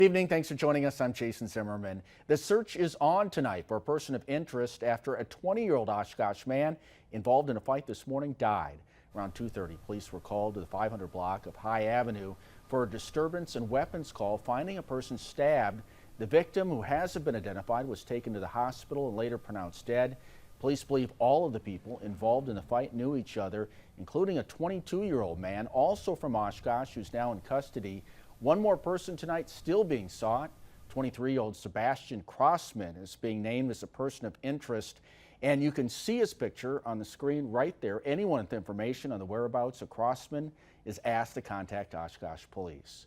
Good evening. Thanks for joining us. I'm Jason Zimmerman. The search is on tonight for a person of interest after a 20-year-old Oshkosh man involved in a fight this morning died. Around 2:30, police were called to the 500 block of High Avenue for a disturbance and weapons call, finding a person stabbed. The victim, who hasn't been identified, was taken to the hospital and later pronounced dead. Police believe all of the people involved in the fight knew each other, including a 22-year-old man, also from Oshkosh, who's now in custody. One more person tonight still being sought. 23-year-old Sebastian Crossman is being named as a person of interest, and you can see his picture on the screen right there. Anyone with information on the whereabouts of Crossman is asked to contact Oshkosh Police.